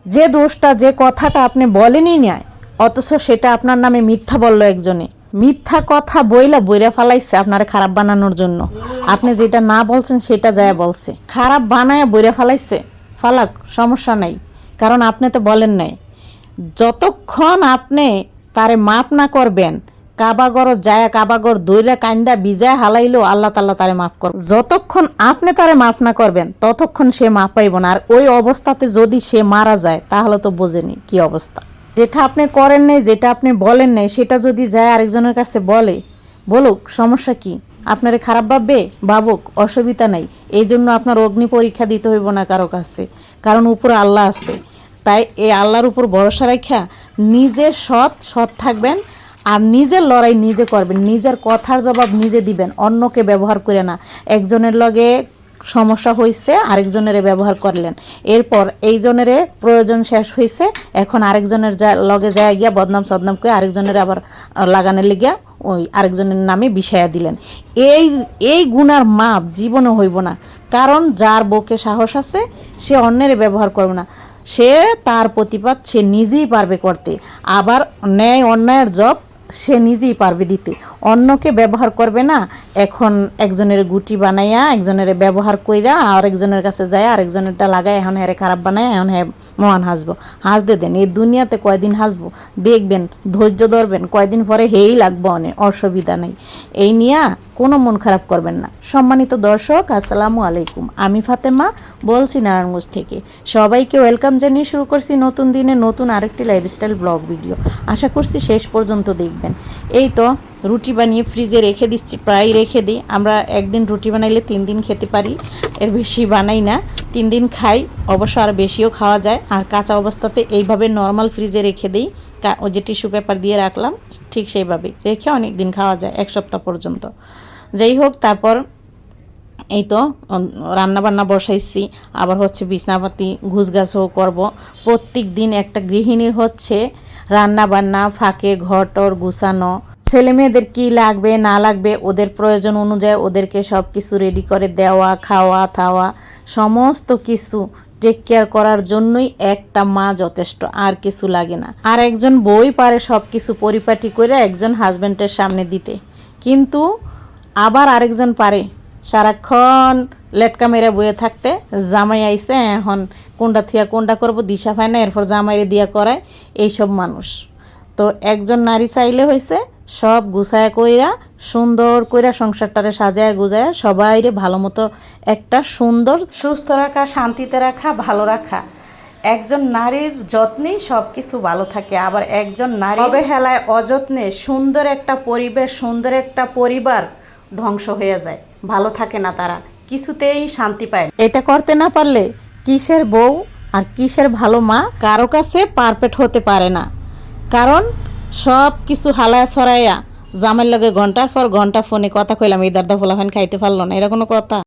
যে দোষটা যে কথাটা আপনি বলেনই না, অথচ সেটা আপনার নামে মিথ্যা বললো একজনে, মিথ্যা কথা বইরা ফালাইছে আপনারে খারাপ বানানোর জন্য। আপনি যেটা না বলছেন সেটা যায় বলছে, খারাপ বানায় বইরা ফালাইছে। ফালাক, সমস্যা নাই, কারণ আপনি তো বলেন নাই। যতক্ষণ আপনি তারে মাপ না করবেন, কাবাগর যায় কাবাগর দইরা কান্দা বিজায় হালাইলো আল্লাহ তাআলা তারে মাফ করবে। যতক্ষণ আপনি তারে মাফ না করবেন ততক্ষণ সে মাপ পাইব না। আর ওই অবস্থাতে যদি সে মারা যায় তাহলে তো বোঝেনি কি অবস্থা। যেটা আপনি করেন নাই, যেটা আপনি বলেন নাই, সেটা যদি যায় আরেকজনের কাছে বলুক, সমস্যা কি? আপনারে খারাপ ভাববে, ভাবুক, অসুবিধা নাই। এই জন্য আপনার অগ্নি পরীক্ষা দিতে হইব না কারো কাছে, কারণ উপরে আল্লাহ আছে। তাই এই আল্লাহর উপর ভরসা রাখা নিজে সৎ থাকবেন, আর নিজের লড়াই নিজে করবেন, নিজের কথার জবাব নিজে দিবেন, অন্যকে ব্যবহার করে না। একজনের লগে সমস্যা হয়েছে, আরেকজনের ব্যবহার করলেন, এরপর এইজনের প্রয়োজন শেষ হয়েছে, এখন আরেকজনের লগে যায় গিয়া বদনাম সদনাম করে আরেকজনের আবার লাগানোর লিগিয়া ওই আরেকজনের নামে বিষয়া দিলেন। এই গুনার মাপ জীবনে হইব না। কারণ যার বুকে সাহস আছে সে অন্যের ব্যবহার করবে না, সে তার প্রতিবাদ সে নিজেই পারবে করতে। আবার ন্যায় অন্যায়ের জব সে নিজেই পারবে দিতে, অন্যকে ব্যবহার করবে না। এখন একজনের গুটি বানাইয়া একজনের ব্যবহার কইরা আরেকজনের কাছে যায় আরেকজনেরটা লাগায়, এখন হ্যাঁ খারাপ বানায়, এখন হ্যাঁ মহান হাসবো। হাসতে দেন, এই দুনিয়াতে কয়দিন হাসবো দেখবেন, ধৈর্য ধরবেন, কয়দিন পরে হেই লাগবো, অনেক অসুবিধা নেই। এই নিয়ে কোনো মন খারাপ করবেন না। সম্মানিত দর্শক, আসসালামু আলাইকুম, আমি ফাতেমা বলছি নারায়ণগঞ্জ থেকে। সবাইকে ওয়েলকাম জানিয়ে শুরু করছি নতুন দিনে নতুন আরেকটি লাইফস্টাইল ব্লগ ভিডিও। আশা করছি শেষ পর্যন্ত দেখবেন। এই তো রুটি বানিয়ে ফ্রিজে রেখে দিচ্ছি, প্রায় রেখে দিই। আমরা একদিন রুটি বানাইলে 3 দিন খেতে পারি, এর বেশি বানাই না। 3 দিন খাই, অবশ্য আর বেশিও খাওয়া যায়। আর কাঁচা অবস্থাতে এইভাবে নর্মাল ফ্রিজে রেখে দিই, ওই যে টিস্যু পেপার দিয়ে রাখলাম ঠিক সেইভাবে রেখে অনেক দিন খাওয়া যায়, 1 সপ্তাহ পর্যন্ত। যাই হোক, তারপর এই তো রান্নাবান্না বসাইছি, আবার হচ্ছে বিছনাপাতি ঘুষগাছও করব। প্রত্যেক দিন একটা গৃহিণীর হচ্ছে রান্নাবান্না ফাঁকে ঘর টর গুছানো, ছেলে মেয়েদের কী লাগবে না লাগবে ওদের প্রয়োজন অনুযায়ী ওদেরকে সব কিছু রেডি করে দেওয়া, খাওয়া থাওয়া সমস্ত কিছু টেক কেয়ার করার জন্যই একটা মা যথেষ্ট, আর কিছু লাগে না। আর একজন বই পারে সব কিছু পরিপাটি করে একজন হাজব্যান্ডের সামনে দিতে, কিন্তু আবার আরেকজন পারে সারাক্ষণ লেটকা মেরে বয়ে থাকতে। জামাই আইসে, এখন কোনটা থিয়া কোনটা করবো দিশা পায় না, এরপর জামাইরে দিয়া করায় এইসব মানুষ। তো একজন নারী চাইলে হয়েছে সব গুছায়া কইরা সুন্দর কইরা সংসারটারে সাজায় গুজায়া সবাইরে ভালো মতো একটা সুন্দর সুস্থ রাখা, শান্তিতে রাখা, ভালো রাখা। একজন নারীর যত্নেই সব কিছু ভালো থাকে। আবার একজন নারী অবহেলায় অযত্নে সুন্দর একটা পরিবেশ, সুন্দর একটা পরিবার ধ্বংস হয়ে যায়, ভালো থাকে না, তারা কিছুতেই শান্তি পায় না। এটা করতে না পারলে কিসের বউ আর কিসের ভালো মা কারো কাছে পারফেক্ট হতে পারে না। কারণ সব কিছু হালায়া ছড়াইয়া জামের লগে ঘন্টার পর ঘন্টা ফোনে কথা কইলাম, এই দাদা ফোলাফান খাইতে পারলো না, এটা কোনো কথা?